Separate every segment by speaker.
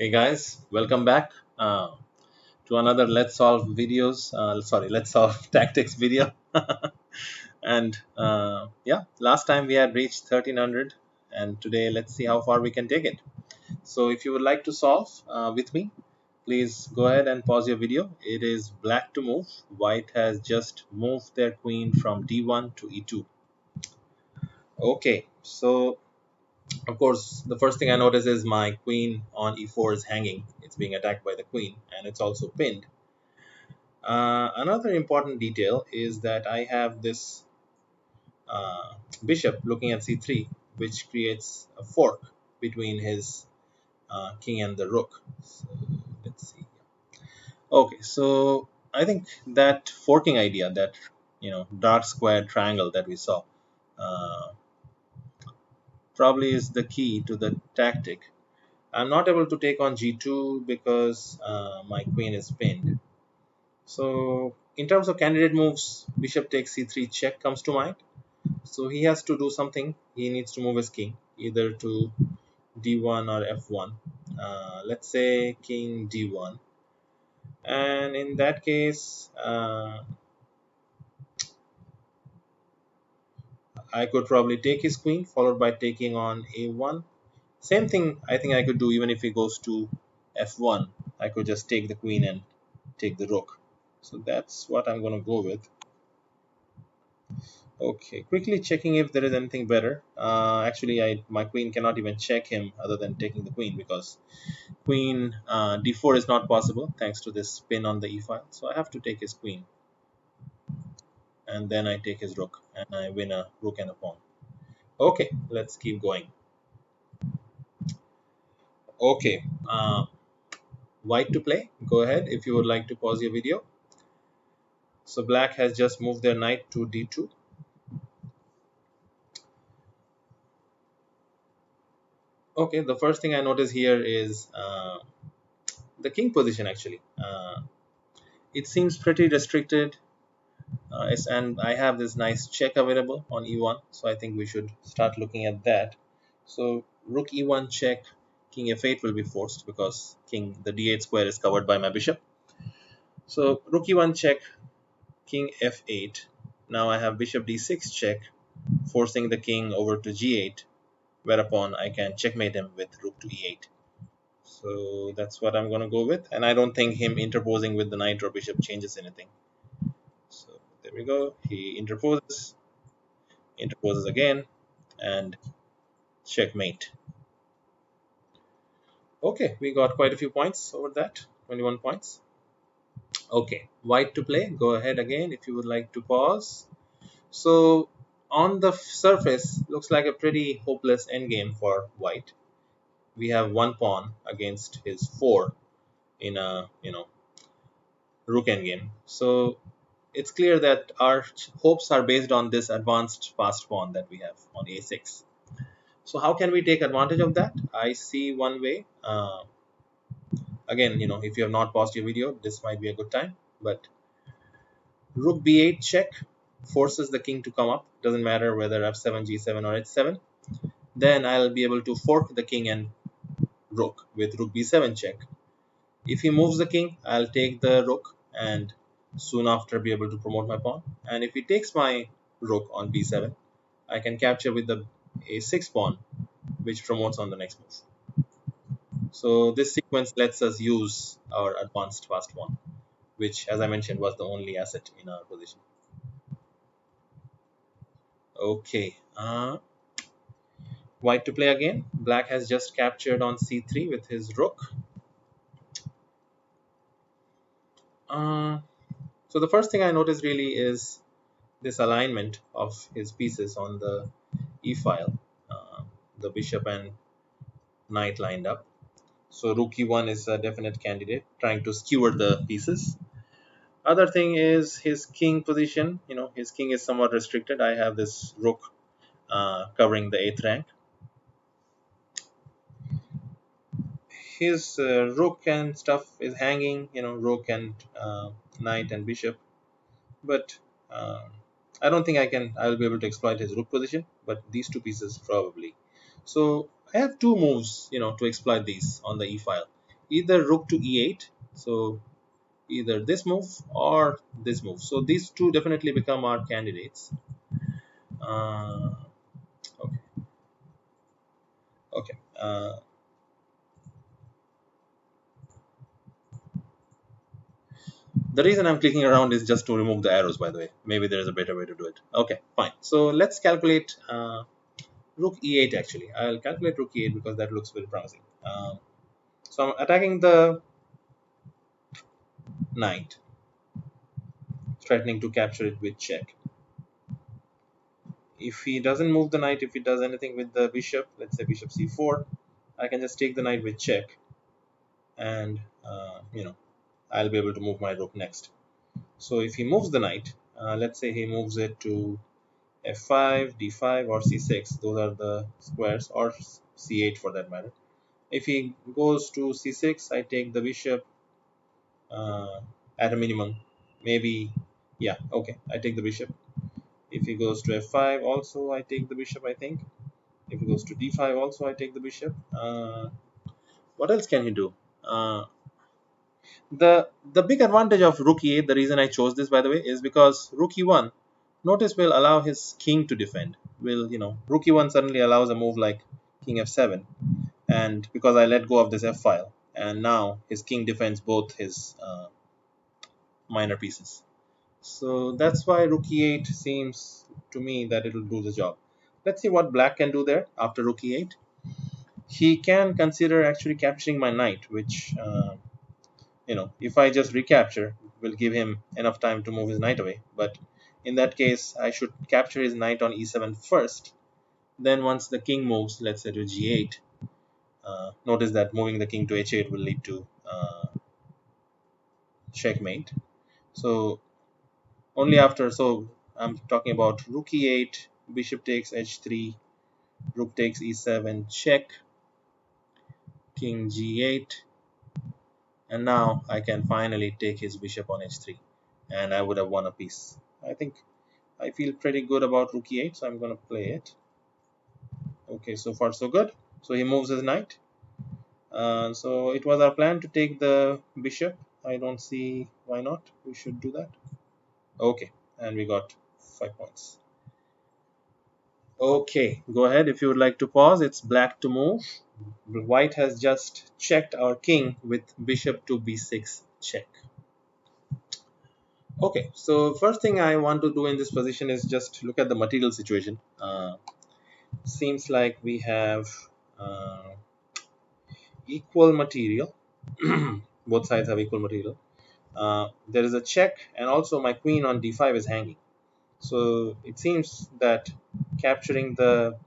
Speaker 1: Hey guys, welcome back to another Let's Solve videos. Let's Solve Tactics video. And yeah, last time we had reached 1300, and today let's see how far we can take it. So if you would like to solve with me, please go ahead and pause your video. It is black to move. White has just moved their queen from d1 to e2. Okay, so of course, the first thing I notice is my queen on e4 is hanging. It's being attacked by the queen, and it's also pinned. Another important detail is that I have this bishop looking at c3, which creates a fork between his king and the rook. So let's see. Okay, so I think that forking idea, that dark square triangle that we saw, uh, probably is the key to the tactic. I'm not able to take on g2 because my queen is pinned. So in terms of candidate moves, bishop takes c3 check comes to mind. So he has to do something. He needs to move his king either to d1 or f1. Let's say king d1. And in that case, I could probably take his queen followed by taking on a1. Same thing I think I could do even if he goes to f1. I could just take the queen and take the rook. So that's what I'm going to go with. Okay, quickly checking if there is anything better. Actually, my queen cannot even check him other than taking the queen, because queen d4 is not possible thanks to this pin on the e file. So I have to take his queen, and then I take his rook, and I win a rook and a pawn. Okay, let's keep going. Okay, white to play. Go ahead if you would like to pause your video. So black has just moved their knight to d2. Okay, the first thing I notice here is the king position actually. It seems pretty restricted, and I have this nice check available on e1, so I think we should start looking at that. So rook e1 check, king f8 will be forced because the d8 square is covered by my bishop. So rook e1 check, king f8. Now I have bishop d6 check, forcing the king over to g8, whereupon I can checkmate him with rook to e8. So that's what I'm going to go with, and I don't think him interposing with the knight or bishop changes anything. So there we go. He interposes again, and checkmate. Okay, we got quite a few points over that, 21 points. Okay, white to play. Go ahead again if you would like to pause. So on the surface, looks like a pretty hopeless endgame for white. We have one pawn against his four in a rook endgame. So it's clear that our hopes are based on this advanced fast pawn that we have on a6. So how can we take advantage of that? I see one way. Again, if you have not paused your video, this might be a good time. But rook b8 check forces the king to come up. Doesn't matter whether f7, g7, or h7. Then I'll be able to fork the king and rook with rook b7 check. If he moves the king, I'll take the rook and soon after be able to promote my pawn. And if he takes my rook on b7, I can capture with the a6 pawn, which promotes on the next move. So this sequence lets us use our advanced fast pawn, which, as I mentioned, was the only asset in our position. Okay, white to play again. Black has just captured on c3 with his rook. Uh, so the first thing I notice really is this alignment of his pieces on the e file. The bishop and knight lined up. So rook e1 is a definite candidate, trying to skewer the pieces. Other thing is his king position. His king is somewhat restricted. I have this rook covering the 8th rank. His rook and stuff is hanging, rook and knight and bishop. But I don't think I will be able to exploit his rook position, but these two pieces probably. So I have two moves, to exploit these on the e file. either rook to e8, so either this move or this move. So these two definitely become our candidates. Uh, okay, okay. The reason I'm clicking around is just to remove the arrows, by the way. Maybe there is a better way to do it. Okay, fine. So let's calculate rook e8 actually. I'll calculate rook e8 because that looks very promising. So I'm attacking the knight, threatening to capture it with check. If he doesn't move the knight, if he does anything with the bishop, let's say bishop c4, I can just take the knight with check, and I'll be able to move my rook next. So if he moves the knight, let's say he moves it to f5, d5, or c6. Those are the squares, or c8 for that matter. If he goes to c6, I take the bishop uh, at a minimum. Maybe, yeah, okay, I take the bishop. If he goes to f5, also I take the bishop, I think. If he goes to d5, also I take the bishop. What else can he do? Uh, the big advantage of rook e8, the reason I chose this, by the way, is because rook e1, notice, will allow his king to defend. Rook e1 suddenly allows a move like king f7, and because I let go of this f file, and now his king defends both his minor pieces. So that's why rook e8 seems to me that it will do the job. Let's see what black can do there after rook e8. He can consider actually capturing my knight, which if I just recapture, will give him enough time to move his knight away. But in that case, I should capture his knight on e7 first. Then once the king moves, let's say to g8, notice that moving the king to h8 will lead to checkmate. So only after, so I'm talking about rook e8, bishop takes h3, rook takes e7, check, king g8, and now I can finally take his bishop on h3, and I would have won a piece. I think I feel pretty good about rook e8, so I'm going to play it. Okay, so far so good. So he moves his knight. So it was our plan to take the bishop. I don't see why not. We should do that. Okay, and we got 5 points. Okay, go ahead if you would like to pause. It's black to move. White has just checked our king with bishop to b6 check. Okay, so first thing I want to do in this position is just look at the material situation. Seems like we have uh, equal material. Both sides have equal material. There is a check, and also my queen on d5 is hanging. So it seems that capturing the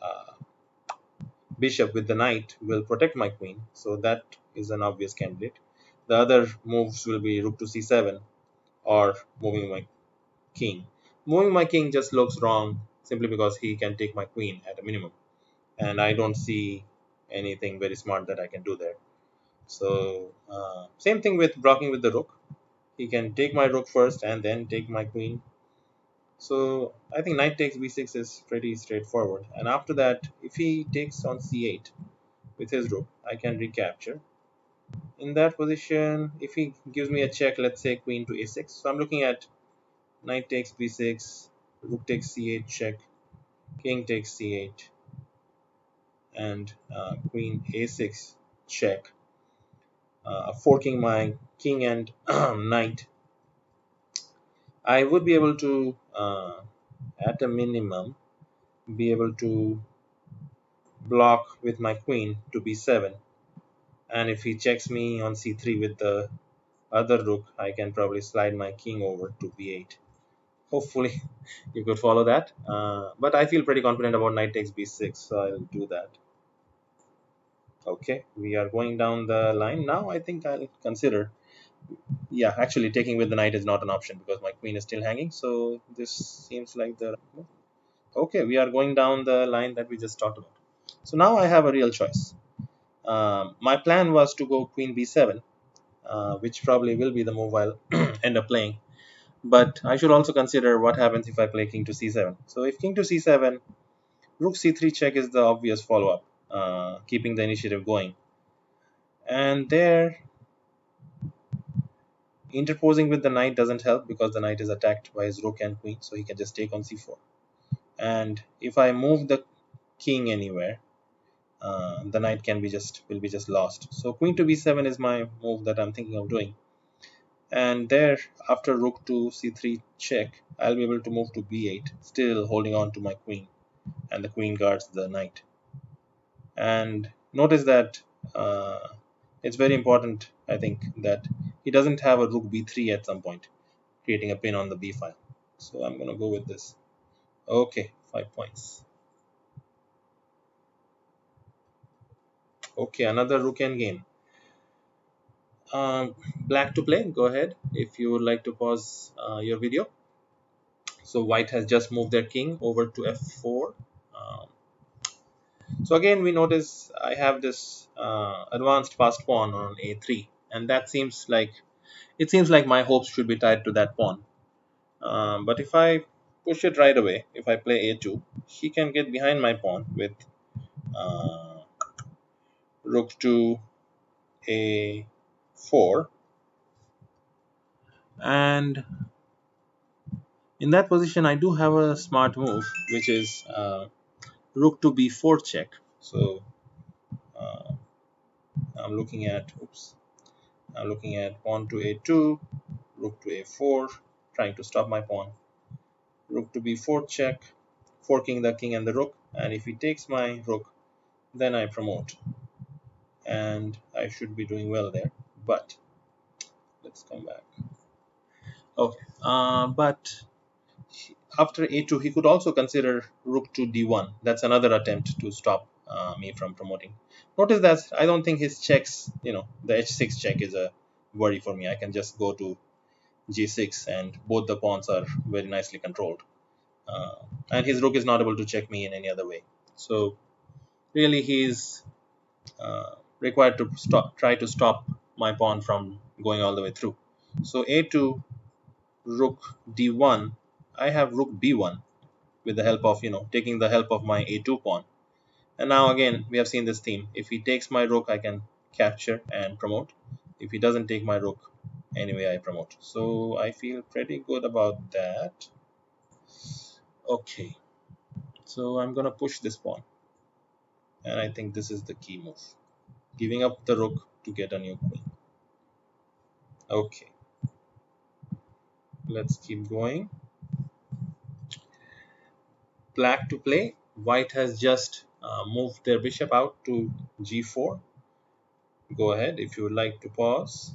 Speaker 1: uh, bishop with the knight will protect my queen. So that is an obvious candidate. The other moves will be rook to c7 or moving my king. Moving my king just looks wrong simply because he can take my queen at a minimum. And I don't see anything very smart that I can do there. So same thing with blocking with the rook. He can take my rook first and then take my queen. So I think knight takes b6 is pretty straightforward. And after that, if he takes on c8 with his rook, I can recapture. In that position, if he gives me a check, let's say queen to a6. So I'm looking at knight takes b6, rook takes c8 check, king takes c8, and queen a6 check, forking my king and knight. I would be able to, at a minimum, be able to block with my queen to b7. And if he checks me on c3 with the other rook, I can probably slide my king over to b8. Hopefully, you could follow that. But I feel pretty confident about knight takes b6, so I'll do that. Okay, we are going down the line now. I think I'll consider, yeah, actually taking with the knight is not an option because my queen is still hanging. So this seems like the, okay, we are going down the line that we just talked about. So now I have a real choice. My plan was to go queen b7, which probably will be the move I'll end up playing. But I should also consider what happens if I play king to c7. So if king to c7, rook c3 check is the obvious follow-up, keeping the initiative going. And there, interposing with the knight doesn't help because the knight is attacked by his rook and queen, so he can just take on c4. And if I move the king anywhere, the knight will be just lost. So queen to b7 is my move that I'm thinking of doing. And there, after rook to c3 check, I'll be able to move to b8, still holding on to my queen, and the queen guards the knight. And notice that it's very important, I think, that he doesn't have a rook b3 at some point, creating a pin on the b file. So I'm going to go with this. Okay, 5 points. Okay, another rook endgame. Black to play. Go ahead if you would like to pause your video. So white has just moved their king over to f4. Um, so again, we notice I have this advanced passed pawn on a3, and that seems like my hopes should be tied to that pawn. But if I push it right away, if I play a2, he can get behind my pawn with uh, rook to a4, and in that position I do have a smart move, which is rook to b4 check. So uh, I'm looking at pawn to a2, rook to a4, trying to stop my pawn. Rook to b4 check, forking the king and the rook, and if he takes my rook, then I promote, and I should be doing well there. But let's come back. Okay, but after a2, he could also consider rook to d1. That's another attempt to stop me from promoting. Notice that I don't think his checks, the h6 check is a worry for me. I can just go to g6, and both the pawns are very nicely controlled. Uh, and his rook is not able to check me in any other way. So really, he's required to try to stop my pawn from going all the way through. So a2, rook d1. I have rook b1 with the help of taking the help of my a2 pawn. And now again we have seen this theme. If he takes my rook, I can capture and promote. If he doesn't take my rook, anyway I promote. So I feel pretty good about that. Okay, so I'm gonna push this pawn, and I think this is the key move, giving up the rook to get a new queen. Okay, let's keep going. Black to play. White has just moved their bishop out to g4. Go ahead if you would like to pause.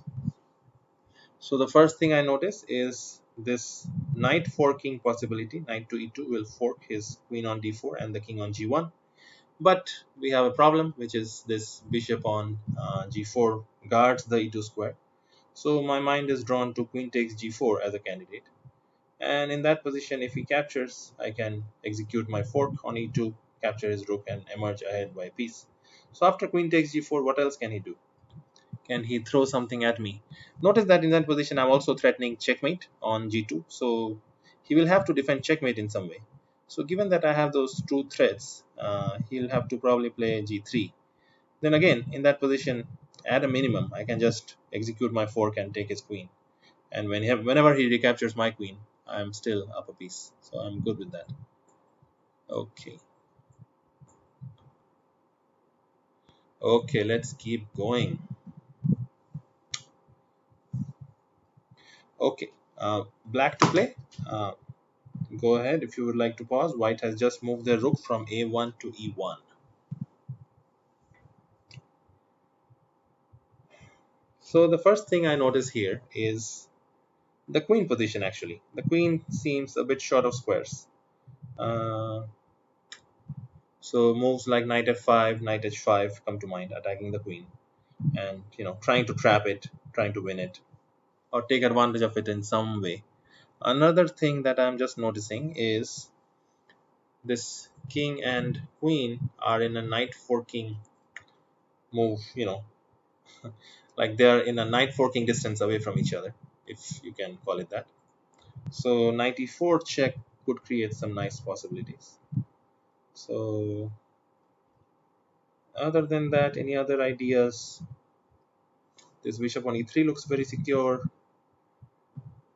Speaker 1: So the first thing I notice is this knight forking possibility. Knight to e2 will fork his queen on d4 and the king on g1. But we have a problem, which is this bishop on g4 guards the e2 square. So my mind is drawn to queen takes g4 as a candidate. And in that position, if he captures, I can execute my fork on e2, capture his rook, and emerge ahead by a piece. So after queen takes g4, what else can he do? Can he throw something at me? Notice that in that position, I'm also threatening checkmate on g2. So he will have to defend checkmate in some way. So given that I have those two threats, he'll have to probably play g3. Then again, in that position, at a minimum, I can just execute my fork and take his queen. And whenever he recaptures my queen, I'm still up a piece. So I'm good with that. Okay. Okay, let's keep going. Okay. Black to play. Go ahead if you would like to pause. White has just moved their rook from a1 to e1. So the first thing I notice here is the queen position actually. The queen seems a bit short of squares. Uh, so moves like knight f5, knight h5 come to mind, attacking the queen and trying to trap it, trying to win it, or take advantage of it in some way. Another thing that I'm just noticing is this king and queen are in a knight forking move, like they're in a knight forking distance away from each other, if you can call it that. So knight e4 check could create some nice possibilities. So other than that, any other ideas? This bishop on e3 looks very secure.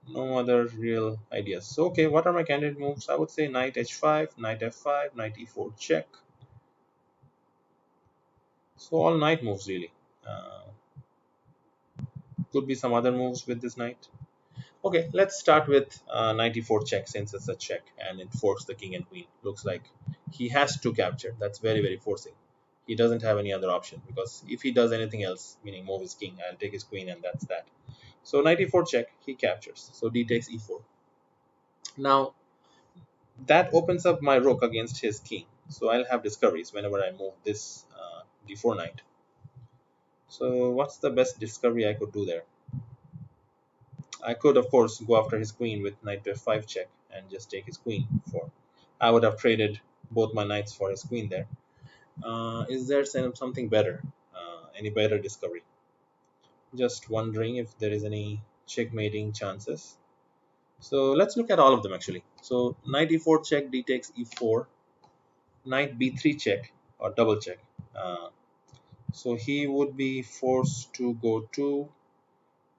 Speaker 1: No other real ideas. So, okay, what are my candidate moves? I would say knight h5, knight f5, knight e4 check. So all knight moves really. Uh, could be some other moves with this knight. Okay, let's start with knight e4 check since it's a check and it forks the king and queen. Looks like he has to capture. That's very, very forcing. He doesn't have any other option because if he does anything else, meaning move his king, I'll take his queen and that's that. So knight e4 check, he captures. So d takes e4. Now that opens up my rook against his king. So I'll have discoveries whenever I move this d4 knight. So what's the best discovery I could do there? I could, of course, go after his queen with knight to f5 check and just take his queen for. I would have traded both my knights for his queen there. Is there something better? Any better discovery? Just wondering if there is any checkmating chances. So let's look at all of them actually. So knight e4 check, d takes e4, knight b3 check or double check. Uh, so he would be forced to go to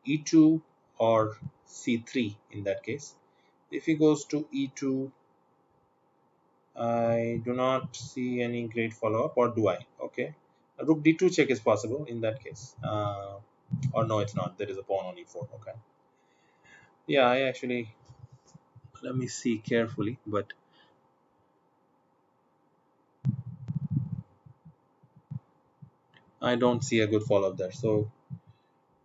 Speaker 1: e2 or c3 in that case. If he goes to e2, I do not see any great follow-up, or do I? Okay. Rook d2 check is possible in that case. Or no, it's not. There is a pawn on e4. Okay. Yeah, I actually, let me see carefully, but I don't see a good follow-up there. So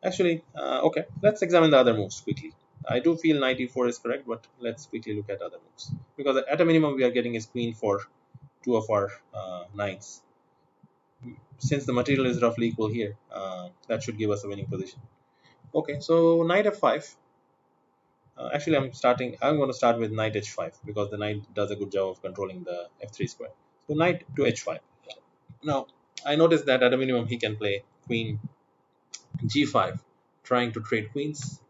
Speaker 1: actually, okay, let's examine the other moves quickly. I do feel knight e4 is correct, but let's quickly look at other moves. Because at a minimum, we are getting his queen for two of our knights. Since the material is roughly equal here, that should give us a winning position. Okay, so knight f5. Actually, I'm going to start with knight h5 because the knight does a good job of controlling the f3 square. So knight to h5. Now, I noticed that at a minimum he can play queen g5, trying to trade queens.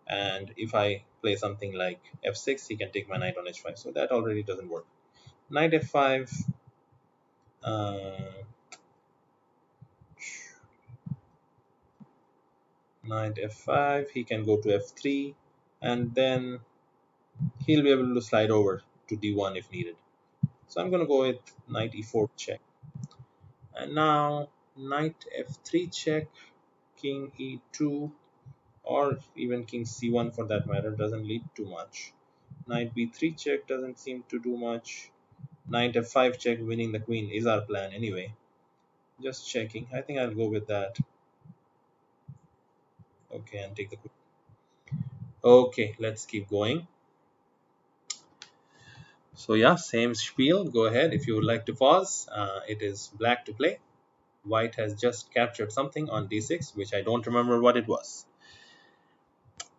Speaker 1: And if I play something like f6, he can take my knight on h5. So that already doesn't work. Knight f5. Uh, Knight f5. He can go to f3, and then he'll be able to slide over to d1 if needed. So I'm going to go with knight e4 check. And now knight f3 check, king e2, or even king c1 for that matter doesn't lead to much. Knight b3 check doesn't seem to do much. Knight f5 check, winning the queen is our plan anyway. Just checking. I think I'll go with that. Okay, and take the queen. Okay, let's keep going. So yeah, same spiel. Go ahead if you would like to pause. It is black to play. White has just captured something on d6, which I don't remember what it was.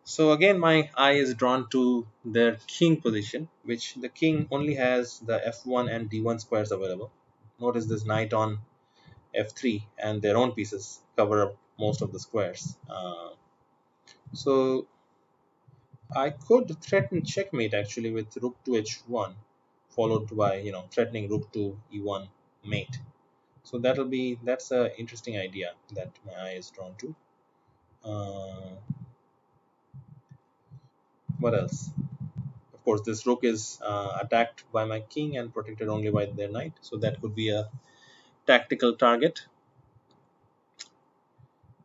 Speaker 1: So again, my eye is drawn to their king position, which the king only has the f1 and d1 squares available. Notice this knight on f3 and their own pieces cover up most of the squares. So I could threaten checkmate actually with rook to h1, followed by threatening rook to e1 mate. So that's an interesting idea that my eye is drawn to. What else? Of course, this rook is attacked by my king and protected only by their knight, so that could be a tactical target.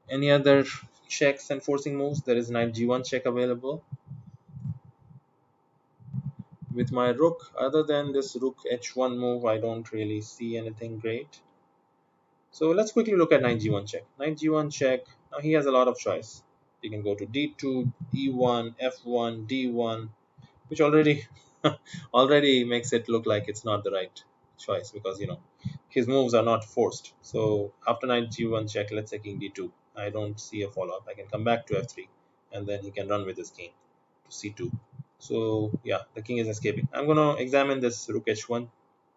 Speaker 1: Any other checks and forcing moves? There is knight g1 check available with my rook. Other than this rook h1 move, I don't really see anything great. So let's quickly look at knight g1 check. Knight g1 check. Now he has a lot of choice. He can go to d2, e1, f1, d1, which already makes it look like it's not the right choice because his moves are not forced. So after knight g1 check, let's say king d2. I don't see a follow up. I can come back to f3, and then he can run with his king to c2. So yeah, the king is escaping. I'm gonna examine this rook h1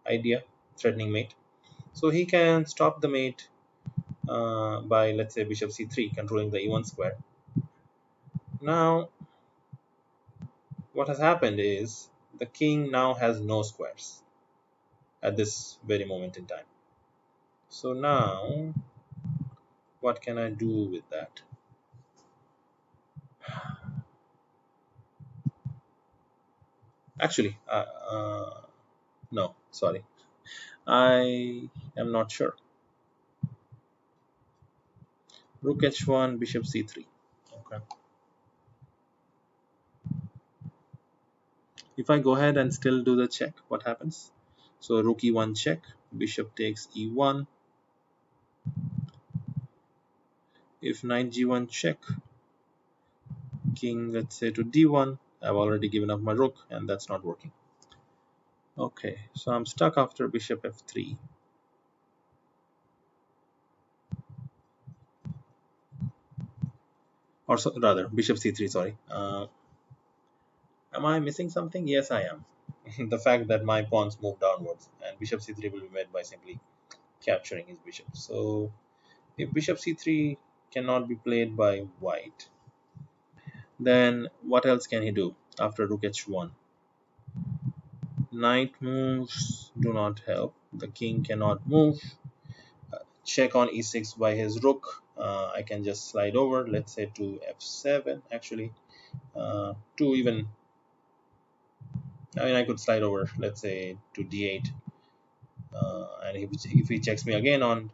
Speaker 1: idea, threatening mate. So he can stop the mate by, let's say, bishop c3, controlling the e1 square. Now, what has happened is the king now has no squares at this very moment in time. So now, what can I do with that? Actually, no, sorry, I am not sure. Rook h1, bishop c3. Okay. If I go ahead and still do the check, what happens? So rook e1 check, bishop takes e1. If knight g1 check, king, let's say, to d1, I've already given up my rook, and that's not working. Okay, so I'm stuck after bishop f3. Or so, rather, bishop c3, sorry. Am I missing something? Yes, I am. The fact that my pawns move downwards, and bishop c3 will be met by simply capturing his bishop. So if bishop c3 cannot be played by white, then what else can he do after rook h1? Knight moves do not help. The king cannot move. Check on e6 by his rook. I can just slide over, let's say, to f7. Actually, to even, I mean, I could slide over, let's say, to d8. And if he checks me again on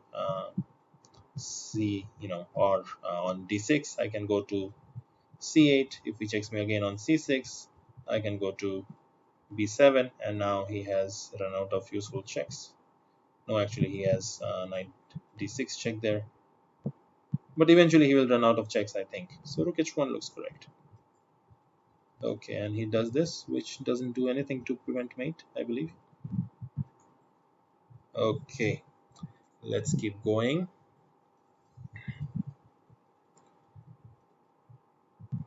Speaker 1: c, or on d6, I can go to c8. If he checks me again on c6, I can go to b7, and now he has run out of useful checks. No, actually, he has knight d6 check there, but eventually he will run out of checks, I think. So rook h1 looks correct. Okay, and he does this, which doesn't do anything to prevent mate, I believe. Okay, let's keep going.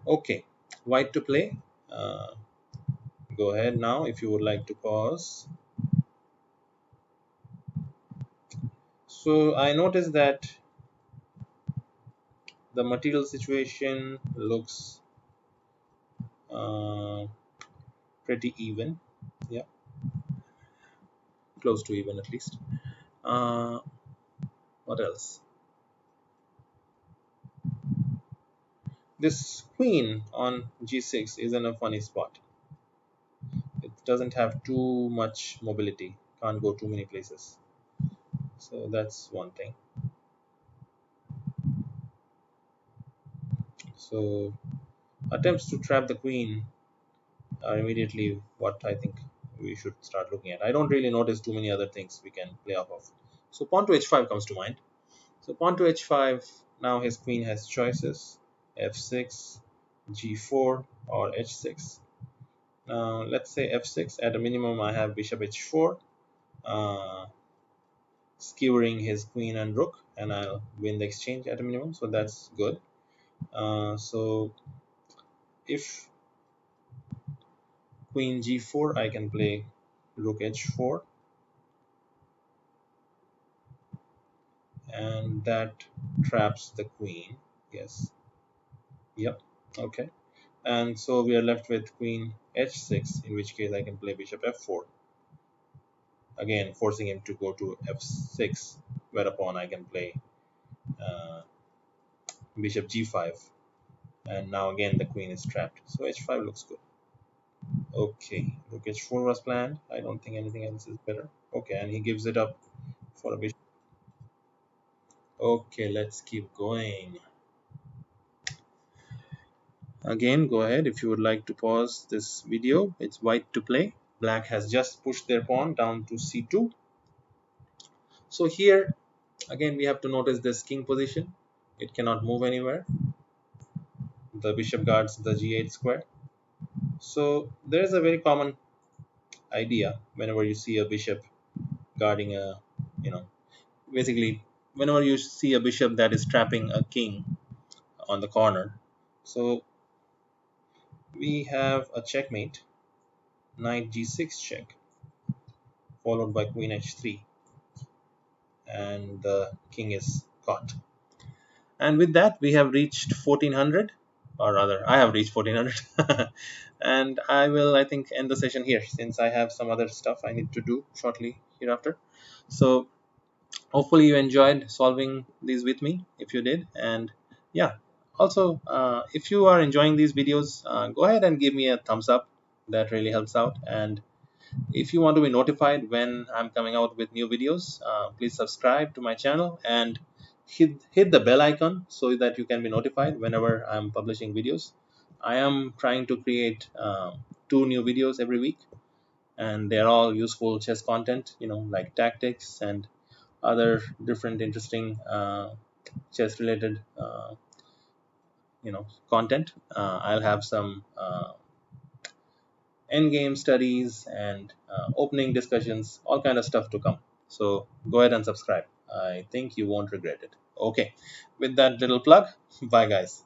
Speaker 1: Okay, white to play. Uh, Go ahead now if you would like to pause. So I noticed that the material situation looks uh, pretty even. Yeah, close to even at least. Uh, what else? This queen on g6 is in a funny spot. It doesn't have too much mobility, can't go too many places. So that's one thing. So attempts to trap the queen are immediately what I think we should start looking at. I don't really notice too many other things we can play off of. So pawn to h5 comes to mind. So pawn to h5, now his queen has choices, f6, g4, or h6. Now let's say f6. At a minimum, I have bishop h4, uh, skewering his queen and rook, and I'll win the exchange at a minimum, so that's good. So if queen g4, I can play rook h4, and that traps the queen. Yes, yep, okay. And so we are left with queen h6, in which case I can play bishop f4, again forcing him to go to f6, whereupon I can play uh, bishop g5, and now again the queen is trapped. So h5 looks good. Okay, rook h4 was planned. I don't think anything else is better. Okay, and he gives it up for a bishop. Okay, let's keep going. Again, go ahead if you would like to pause this video. It's white to play. Black has just pushed their pawn down to c2. So here, again, we have to notice this king position. It cannot move anywhere. The bishop guards the g8 square. So there is a very common idea whenever you see a bishop guarding a, you know, basically whenever you see a bishop that is trapping a king on the corner. So we have a checkmate, knight g6 check, followed by queen h3, and the king is caught. And with that, we have reached 1400, or rather, I have reached 1400. And I will, I think, end the session here since I have some other stuff I need to do shortly hereafter. So hopefully you enjoyed solving these with me. If you did, and yeah, also if you are enjoying these videos, go ahead and give me a thumbs up. That really helps out. And if you want to be notified when I'm coming out with new videos, please subscribe to my channel and hit the bell icon so that you can be notified whenever I'm publishing videos. I am trying to create 2 new videos every week, and they're all useful chess content, like tactics and other different interesting chess related content. I'll have some endgame studies and opening discussions, all kind of stuff to come. So go ahead and subscribe. I think you won't regret it. Okay, with that little plug, bye guys.